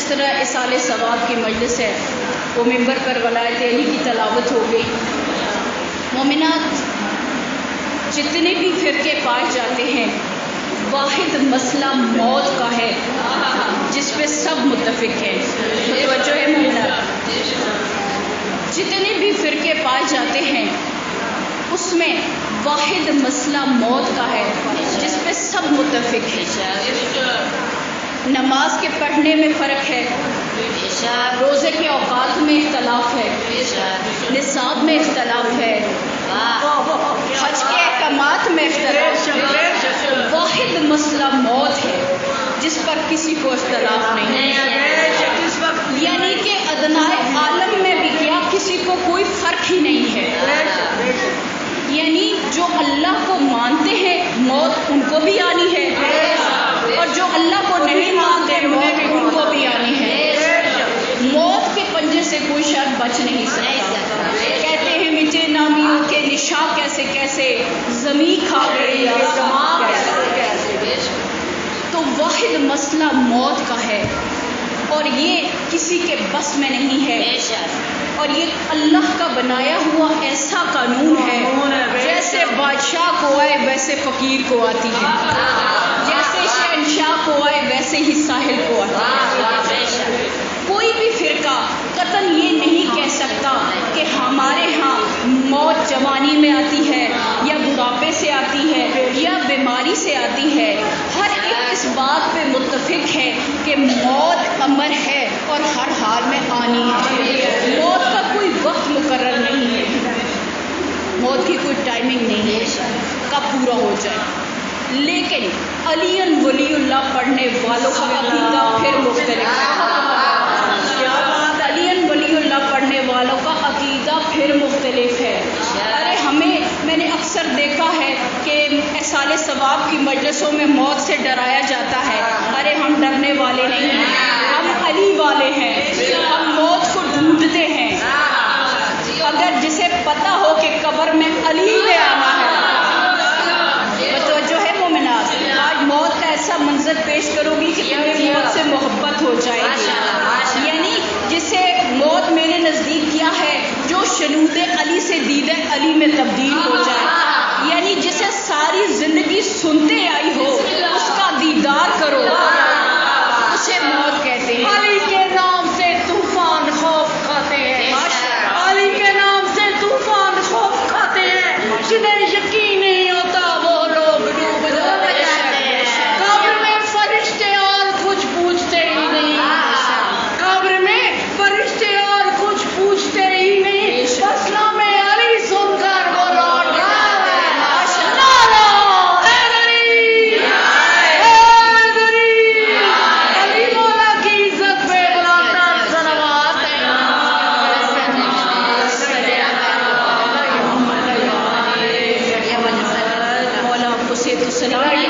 طرح اصال ثواب کی مجلس ہے وہ ممبر پر ولایت علی کی تلاوت ہو گئی. مومنات، جتنے بھی فرقے پائے جاتے ہیں واحد مسئلہ موت کا ہے جس پہ سب متفق ہیں. توجہ ہے مومنات، جتنے بھی فرقے پائے جاتے ہیں اس میں واحد مسئلہ موت کا ہے جس پہ سب متفق ہیں. نماز کے پڑھنے میں فرق ہے، روزے کے اوقات میں اختلاف ہے، نصاب میں اختلاف ہے، حج کے احکامات میں اختلاف ہے. واحد مسئلہ موت ہے جس پر کسی کو اختلاف نہیں ہے. یعنی کہ ادنائے عالم میں بھی کیا کسی کو کوئی فرق ہی نہیں ہے. یعنی جو اللہ کو مانتے ہیں موت ان کو بھی آنی ہے، اور جو اللہ کو نہیں مانتے موت ان کو بھی آنی ہے. موت کے پنجے سے کوئی شخص بچ نہیں سکتا. کہتے ہیں مٹے نامیوں کے نشاں کیسے کیسے زمین کھا گئی کیسے. تو واحد مسئلہ موت کا ہے اور یہ کسی کے بس میں نہیں ہے، اور یہ اللہ کا بنایا ہوا ایسا قانون ہے جیسے بادشاہ کو آئے ویسے فقیر کو آتی ہے، جیسے شہنشاہ کو آئے ویسے ہی ساحل کو آتی ہے. کوئی بھی فرقہ قطعاً یہ نہیں کہہ سکتا کہ ہمارے ہاں موت جوانی میں آتی ہے یا بڑھاپے سے آتی ہے یا بیماری سے آتی ہے. ہر ایک اس بات پہ متفق ہے کہ موت امر ہے اور ہر حال میں آنی ہے. موت کا کوئی وقت مقرر نہیں ہے، موت کی کوئی ٹائمنگ نہیں ہے کب پورا ہو جائے. لیکن علی ولی اللہ پڑھنے والوں کا عقیدہ پھر مختلف ہے. علی ولی اللہ پڑھنے والوں کا عقیدہ پھر مختلف ہے. ارے میں نے اکثر دیکھا ہے کہ اصال ثواب کی مجلسوں میں موت سے ڈرایا جاتا ہے. ارے ہم ڈرنے والے نہیں ہیں، ہم علی والے ہیں، ہم موت کو ڈھونڈتے ہیں. اگر جسے پتا ہو کہ قبر میں علی نے آنا ہے، توجہ ہے مومنات، آج موت کا ایسا منظر پیش کرو گی کہ تمہیں موت سے محبت ہو جائے گی. یعنی جسے موت میرے نزدیک کیا ہے جو شنود علی سے دید علی میں تبدیل ہو جائے. یعنی جسے ساری زندگی سنتے آئی ہو اس کا دیدار کرو، اسے موت کہتے ہیں. علی کے نام سے طوفان خوف کھاتے ہیں، علی کے نام سے طوفان خوف کھاتے ہیں. جنہیں یقین نہیں ہوتا وہ لوگ ڈوب جاتے ہیں. قبر میں فرشتے اور کچھ پوچھتے ہی نہیں، قبر میں فرشتے اور کچھ پوچھتے ہی نہیں، بس نام علی سن کر وہ لوٹ جاتے ہیں. علی مولا کی عزت پہ لاکھ صلوات ہیں. مولا آپ کو صحت و سلامتی،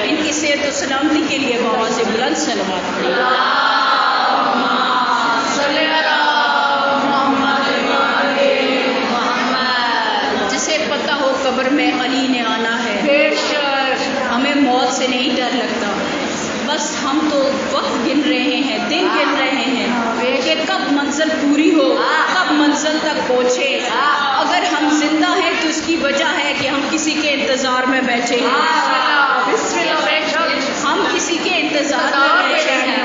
ان کی صحت و سلامتی کے لیے بابا سے بلند صلوات پڑھیں. جسے پتہ ہو قبر میں علی نے آنا ہے، ہمیں موت سے نہیں ڈر لگتا. بس ہم تو وقت گن رہے ہیں، دن گن رہے ہیں کہ کب منزل پوری ہو، کب منزل تک پہنچے. اگر ہم زندہ ہیں تو اس کی وجہ ہے کہ ہم کسی کے انتظار میں بیٹھے ہیں.